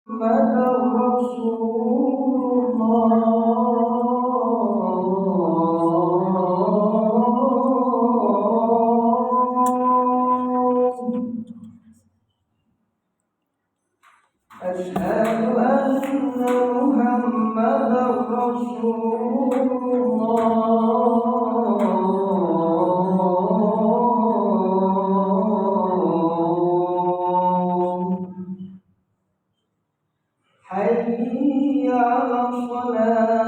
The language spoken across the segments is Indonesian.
محمد رسول الله. أشهد أن محمدا رسول الله. حي على الصلاة.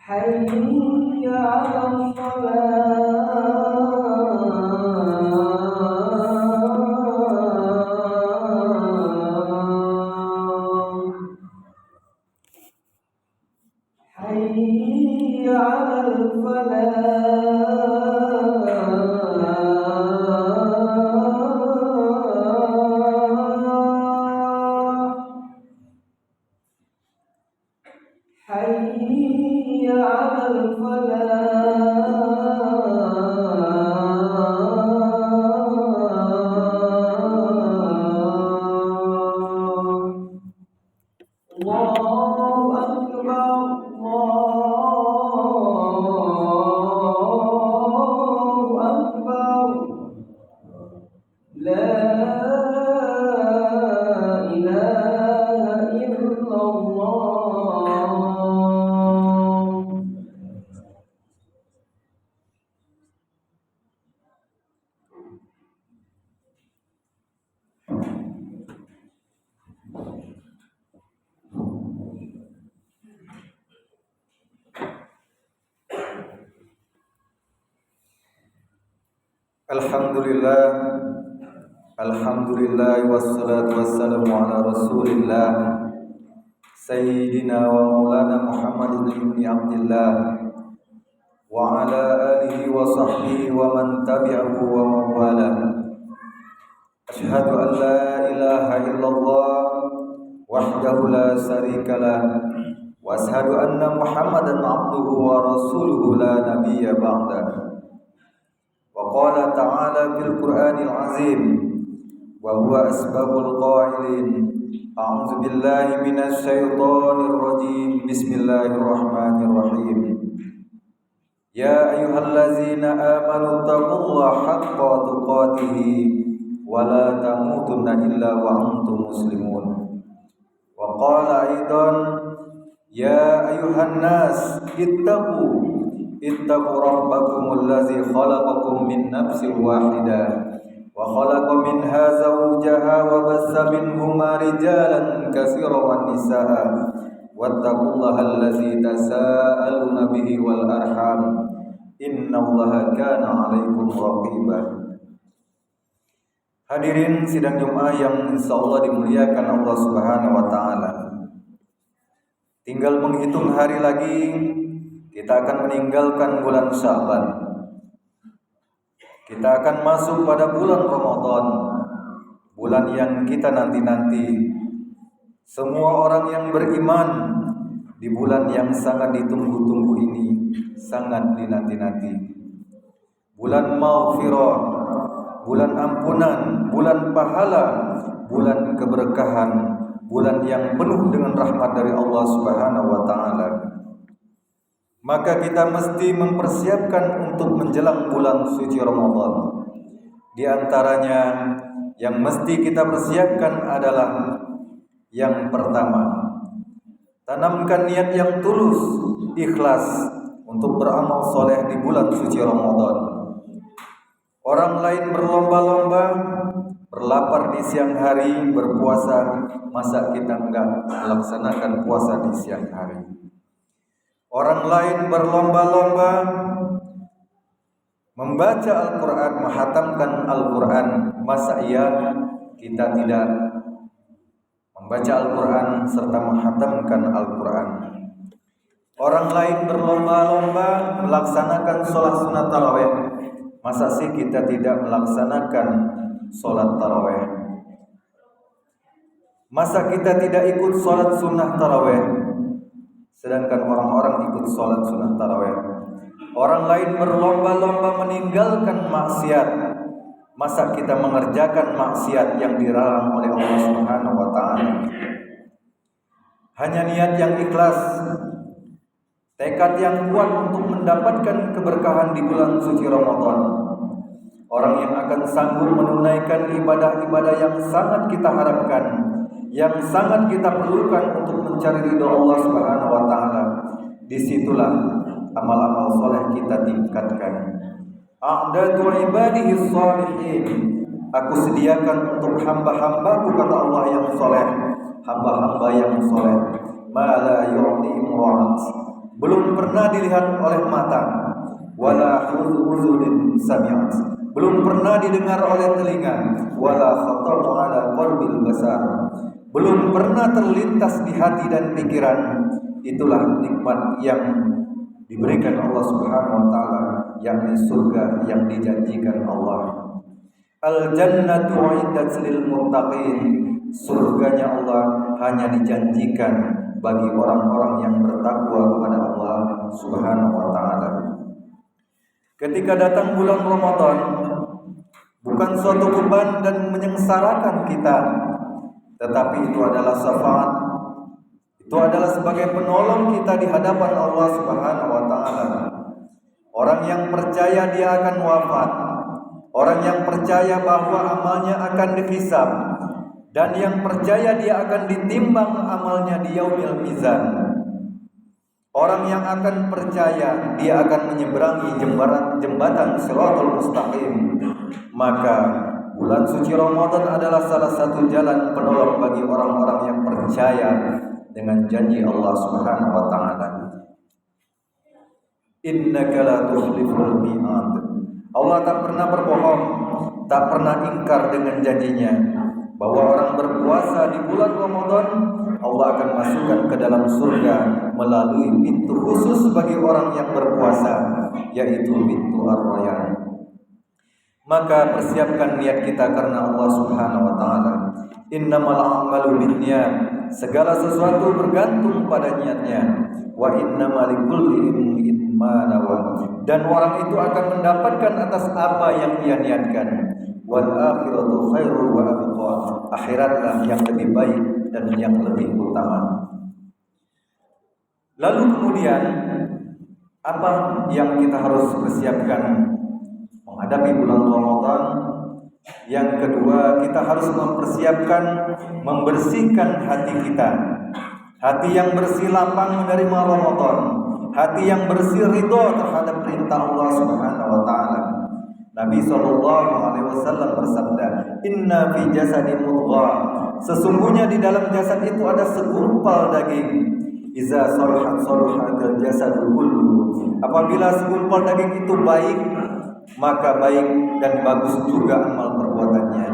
حي على الصلاة. حي على الفلاح. حي على الفلاح. الله أكبر. الله أكبر. لا إله إلا الله. Alhamdulillah, alhamdulillah wassalatu wassalamu ala rasulillah Sayyidina wa maulana Muhammadin ibn Abdillah wa ala alihi wa sahbihi wa man tabi'ahu wa mawala. Ashhadu an la ilaha illallah wahdahu la syarika lah wa ashhadu anna Muhammadan abduhu wa rasuluhu la nabiyya ba'dah. وقال تعالى في القرآن العظيم وهو أسباب القائلين أعوذ بالله من الشيطان الرجيم بسم الله الرحمن الرحيم يا أيها الذين آمنوا اتقوا الله حق تقاته ولا تموتن إلا وأنتم مسلمون وقال أيضا يا أيها الناس اتقوا ربكم الذي خلقكم من نفس واحدة وخلق منها زوجها وبث منهما رجالا كثيرا والنساء واتقوا الله الذي تساءلون به والأرحام إن الله كان عليكم رقيبا. Hadirin sidang Jumat yang insyaallah dimuliakan Allah Subhanahu wa taala. Tinggal menghitung hari lagi kita akan meninggalkan bulan Sya'ban. Kita akan masuk pada bulan Ramadan, bulan yang kita nanti-nanti. Semua orang yang beriman di bulan yang sangat ditunggu-tunggu ini, sangat dinanti-nanti. Bulan maghfirah, bulan ampunan, bulan pahala, bulan keberkahan, bulan yang penuh dengan rahmat dari Allah Subhanahu wa taala. Maka kita mesti mempersiapkan untuk menjelang bulan suci Ramadan. Di antaranya yang mesti kita persiapkan adalah yang pertama, tanamkan niat yang tulus, ikhlas untuk beramal soleh di bulan suci Ramadan. Orang lain berlomba-lomba berlapar di siang hari berpuasa, masa kita enggak melaksanakan puasa di siang hari? Orang lain berlomba-lomba membaca Al-Quran, menghatamkan Al-Quran, masa iya kita tidak membaca Al-Quran serta menghatamkan Al-Quran? Orang lain berlomba-lomba melaksanakan sholat sunat tarawih, masa sih kita tidak melaksanakan sholat tarawih? Masa kita tidak ikut sholat sunnah tarawih, sedangkan orang-orang ikut sholat sunnah tarawih? Orang lain berlomba-lomba meninggalkan maksiat. Masa kita mengerjakan maksiat yang dilarang oleh Allah Subhanahu wa taala? Hanya niat yang ikhlas, tekad yang kuat untuk mendapatkan keberkahan di bulan suci Ramadan. Orang yang akan sanggup menunaikan ibadah-ibadah yang sangat kita harapkan, yang sangat kita perlukan untuk mencari ridha Allah Subhanahu wa taala. Disitulah amal-amal soleh kita tingkatkan. A'dadu ibadihi shalihin. Aku sediakan untuk hamba-hambaku, kata Allah, yang soleh, hamba-hamba yang soleh. Ma la yu'ti imra'at, belum pernah dilihat oleh mata, wala uzulin sami'at, belum pernah didengar oleh telinga, wala khatar ala qalbil basar, belum pernah terlintas di hati dan pikiran. Itulah nikmat yang diberikan Allah Subhanahu wa taala, yakni surga yang dijanjikan Allah. Al-jannatu 'iddat lil muttaqin. Surganya Allah hanya dijanjikan bagi orang-orang yang bertakwa kepada Allah Subhanahu wa taala. Ketika datang bulan Ramadan, bukan suatu beban dan menyengsarakan kita, tetapi itu adalah syafaat. Itu adalah sebagai penolong kita di hadapan Allah Subhanahu wa taala. Orang yang percaya dia akan wafat, orang yang percaya bahwa amalnya akan dihisab, dan yang percaya dia akan ditimbang amalnya di yaumil mizan. Orang yang akan percaya dia akan menyeberangi jembatan Shiratal Mustaqim. Maka bulan suci Ramadan adalah salah satu jalan penolong bagi orang-orang yang percaya dengan janji Allah Subhanahu wa taala. Innaka la tukhliful mi'ad. Allah tak pernah berbohong, tak pernah ingkar dengan janjinya bahwa orang berpuasa di bulan Ramadan Allah akan masukkan ke dalam surga melalui pintu khusus bagi orang yang berpuasa, yaitu pintu Ar-Rayyan. Maka persiapkan niat kita karena Allah Subhanahu wa taala. Innamal a'malu binniyat. Segala sesuatu bergantung pada niatnya. Wa innamal likulli imrin ma nawa. Dan orang itu akan mendapatkan atas apa yang dia niatkan. Wal akhiratu khairu wa abqa. Akhiratlah yang lebih baik dan yang lebih utama. Lalu kemudian apa yang kita harus persiapkan menghadapi bulan Ramadan? Yang kedua, kita harus mempersiapkan membersihkan hati kita. Hati yang bersih lapang menerima Ramadan, hati yang bersih ridho terhadap perintah Allah Subhanahu wa taala. Nabi SAW bersabda, "Inna fi jasadi mudghah." Sesungguhnya di dalam jasad itu ada segumpal daging. Iza salahat salahatil jasadu kullu. Apabila segumpal daging itu baik, maka baik dan bagus juga amal perbuatannya.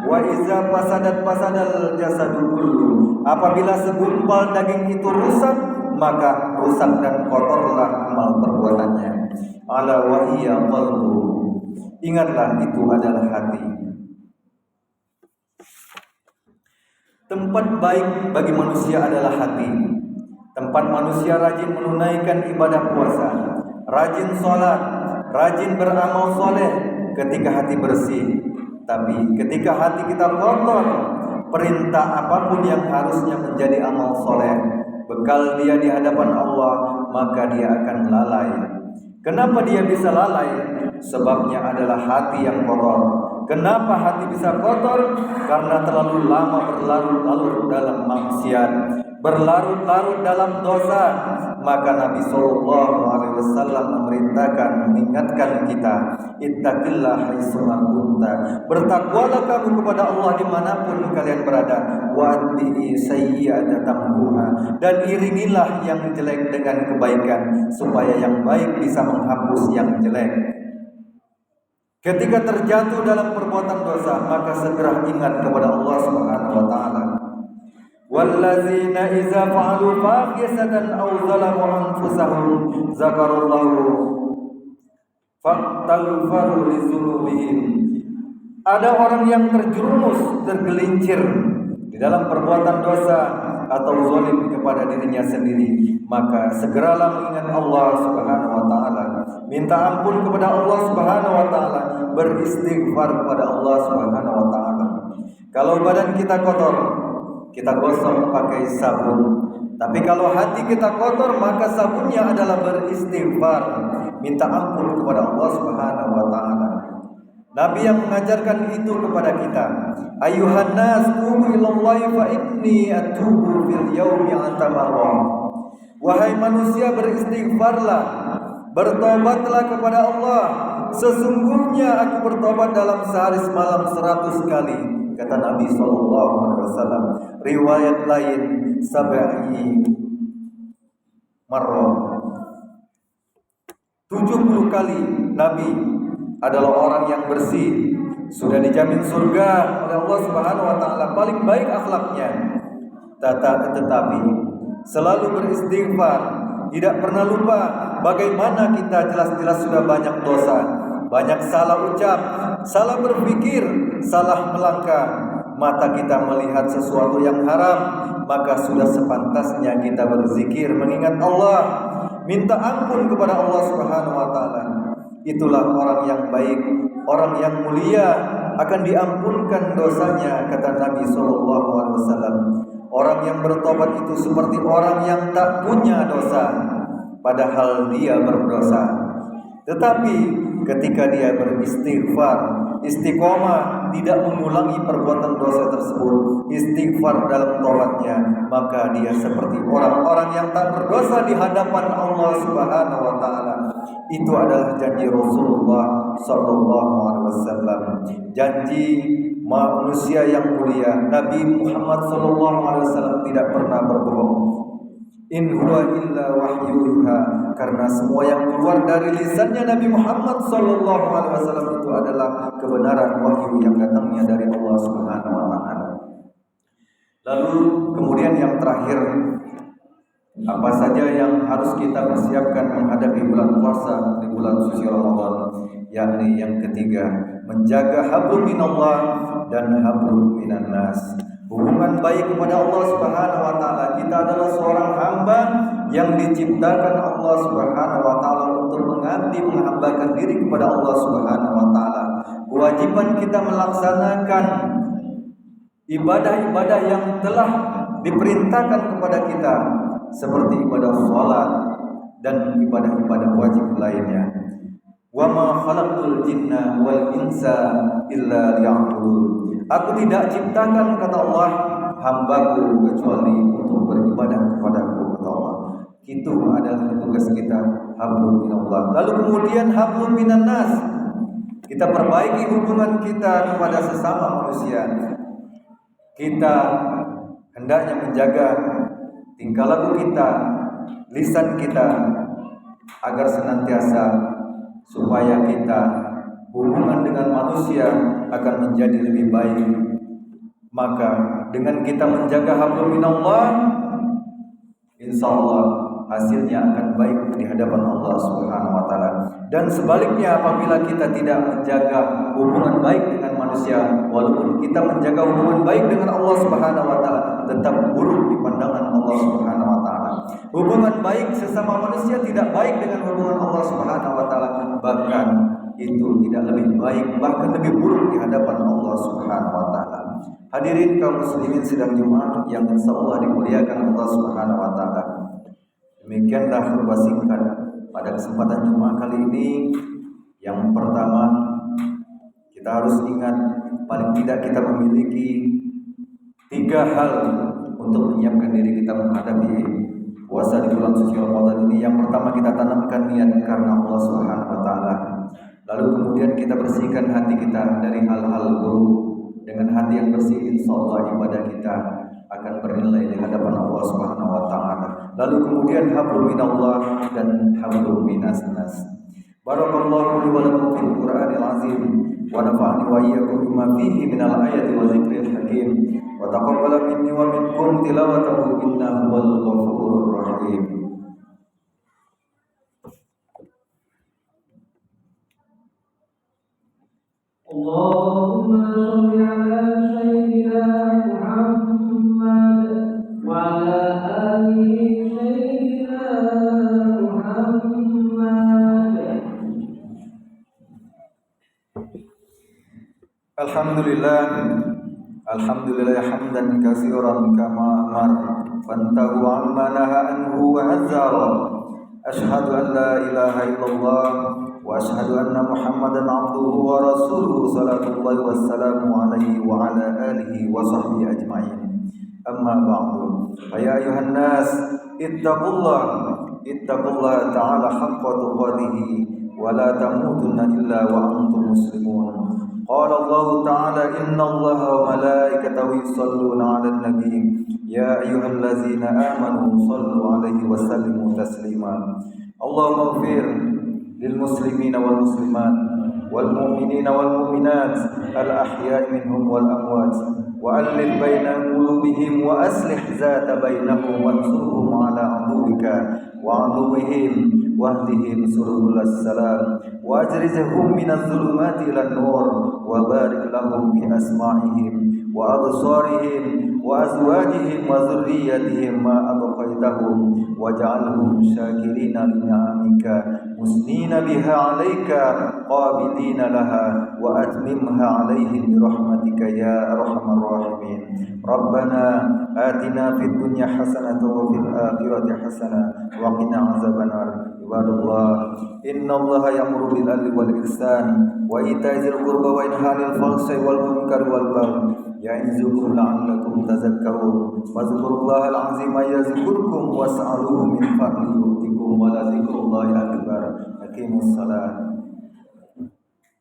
Wa iza fasadat fasadal jasadu kullu. Apabila segumpal daging itu rusak, maka rusak dan kotorlah amal perbuatannya. Ala wa hiya qalbu. Ingatlah, itu adalah hati. Tempat baik bagi manusia adalah hati. Tempat manusia rajin menunaikan ibadah puasa, rajin sholat, rajin beramal soleh ketika hati bersih. Tapi ketika hati kita kotor, perintah apapun yang harusnya menjadi amal soleh, bekal dia di hadapan Allah, maka dia akan lalai. Kenapa dia bisa lalai? Sebabnya adalah hati yang kotor. Kenapa hati bisa kotor? Karena terlalu lama berlarut-larut dalam maksiat, berlarut-larut dalam dosa. Maka Nabi SAW memerintahkan, mengingatkan kita, ittaqillah haitsuma kunta. Bertakwalah kamu kepada Allah dimanapun kalian berada. Wa'ti sayyi'ata tamhuha. Dan iringilah yang jelek dengan kebaikan, supaya yang baik bisa menghapus yang jelek. Ketika terjatuh dalam perbuatan dosa, maka segera ingat kepada Allah Subhanahu wa taala. Wallazina idza fa'alu fahishatan aw zalamu anfusahum zakarallahu fastaghfaru lidzunubihim. Ada orang yang terjerumus, tergelincir di dalam perbuatan dosa atau zalim kepada dirinya sendiri, maka segeralah mengingat Allah Subhanahu wa taala. minta ampun kepada Allah Subhanahu wa taala, beristighfar kepada Allah Subhanahu wa taala. Kalau badan kita kotor, kita gosok pakai sabun. Tapi kalau hati kita kotor, maka sabunnya adalah beristighfar, minta ampun kepada Allah Subhanahu wa taala. Nabi yang mengajarkan itu kepada kita. Ayuhan nas, tubu ilallahi fa inni atubu fil yaumi anta marra. Wahai manusia, beristighfarlah, bertobatlah kepada Allah. Sesungguhnya aku bertobat dalam sehari semalam 100 kali, kata Nabi SAW. Riwayat lain sab'i marra, 70 kali. Nabi adalah orang yang bersih, sudah dijamin surga oleh Allah Subhanahu wa taala, paling baik akhlaknya. Tetapi selalu beristighfar, tidak pernah lupa bagaimana kita jelas-jelas sudah banyak dosa, banyak salah ucap, salah berpikir, salah melangkah. Mata kita melihat sesuatu yang haram, maka sudah sepantasnya kita berzikir, mengingat Allah, minta ampun kepada Allah Subhanahu wa taala. Itulah orang yang baik, orang yang mulia, akan diampunkan dosanya, kata Nabi SAW. Orang yang bertobat itu seperti orang yang tak punya dosa, padahal dia berdosa. Tetapi ketika dia beristighfar, istiqomah, tidak mengulangi perbuatan dosa tersebut, istighfar dalam tobatnya, maka dia seperti orang-orang yang tak berdosa di hadapan Allah Subhanahu wa taala. Itu adalah janji Rasulullah SAW, janji manusia yang mulia. Nabi Muhammad SAW tidak pernah berbohong. In huwa illa wahyuha, karena semua yang keluar dari lisannya Nabi Muhammad SAW itu adalah kebenaran wahyu yang datangnya dari Allah Subhanahu wa taala. Lalu kemudian yang terakhir, apa saja yang harus kita persiapkan menghadapi bulan puasa di bulan suci Ramadan? Yakni yang ketiga, menjaga hablum minallah dan hablum minan nas. Hubungan baik kepada Allah Subhanahu wa taala. Kita adalah seorang hamba yang diciptakan Allah Subhanahu wa taala untuk mengabdi, menghambakan diri kepada Allah Subhanahu wa taala. Kewajiban kita melaksanakan ibadah-ibadah yang telah diperintahkan kepada kita, seperti ibadah salat dan ibadah-ibadah wajib lainnya. Wa ma khalaqtul jinna wal insa illa liya'budun. Aku tidak ciptakan, kata Allah, hambaku kecuali untuk beribadah kepadaku, kata Allah. Itu adalah tugas kita, hablum minallah. Lalu kemudian hablum minan nas. Kita perbaiki hubungan kita kepada sesama manusia. Kita hendaknya menjaga tingkah laku kita, lisan kita, agar senantiasa supaya kita hubungan dengan manusia akan menjadi lebih baik. Maka dengan kita menjaga hablum minallah, insyaallah hasilnya akan baik di hadapan Allah Subhanahu wa taala. Dan sebaliknya, apabila kita tidak menjaga hubungan baik dengan manusia, walaupun kita menjaga hubungan baik dengan Allah Subhanahu wa taala, tetap buruk di pandangan Allah Subhanahu wa taala. Hubungan baik sesama manusia tidak baik dengan hubungan Allah Subhanahu wa taala, bahkan itu tidak lebih baik, bahkan lebih buruk di hadapan Allah Subhanahu wa taala. Hadirin kaum muslimin sidang Jumat yang insyaallah dimuliakan Allah Subhanahu wa taala. Demikianlah khutbah singkat pada kesempatan Jumat kali ini. Yang pertama, kita harus ingat, paling tidak kita memiliki 3 hal untuk menyiapkan diri kita menghadapi puasa di bulan suci Ramadan ini. Yang pertama, kita tanamkan niat karena Allah Subhanahu wa taala. Lalu kemudian kita bersihkan hati kita dari hal-hal buruk. Dengan hati yang bersih, insyaallah ibadah kita akan bernilai di hadapan Allah Subhanahu wa taala. Lalu kemudian hablum minallah dan hablum minas nas. Barakallahu li wa lakum fil Qur'anil azim wa nafa'ani wa iyyakum bima fihi minal ayati wa dzikril hakim wa taqabbala minni wa minkum tilawatahu innahu wal ghafurur rahim. Allahumma shalli ala sayyidina Muhammad wa ala ali sayyidina Muhammad Alhamdulillah, alhamdulillah hamdan katsiran kama amar fantahu amma naha anhu wa azzara. Ashhadu an la ilaha illallah wa ashhadu anna Muhammadan abduhu wa rasuluhu sallallahu wassalamu alaihi wa ala alihi wa sahbihi ajma'in. Amma ba'du. Ya ayuhan nas, ittaqullah ta'ala haqqa tuqatih wa la tamutunna illa wa antum muslimun. Qala Allah ta'ala inna Allah wa malaikatahu yusalluna 'alan nabi ya ayyuhallazina amanu sallu 'alaihi wa sallimu taslima. Allahumma ighfir lil muslimina wal muslimat wal mu'minina wal mu'minat al ahya'i minhum wal amwat wa alif baina qulubihim wa aslih zata bainahum wansurhum 'ala aduwwika wa aduwwihim wahdihim subulal salam wa ajrizhum minaz zulumati ilan nur wa barik lahum fi asma'ihim wa absarihim wa azwajihim wa dhurriyyatihim ma abqaitahum waj'alhum syakirina li ni'amika musnina biha 'alaika qabidina laha wa atmimha 'alaihim bi rahmatika ya arhamar rahimin. Rabbana atina fid dunya hasanatan wa fil akhirati hasanatan wa qina azabannar. Ibadallah, innallaha ya'muru bil 'adli wal ihsan wa ita'i dzil qurba wa yanha 'anil fahsya'i wal munkari wal baghi ya'izukum la'allakum tadhakkarun. Fadhkurullahal 'azima yazkurkum was'aluhu min fadlihi yu'tikum wa la dzikrullahi akbar. Aqimus salat.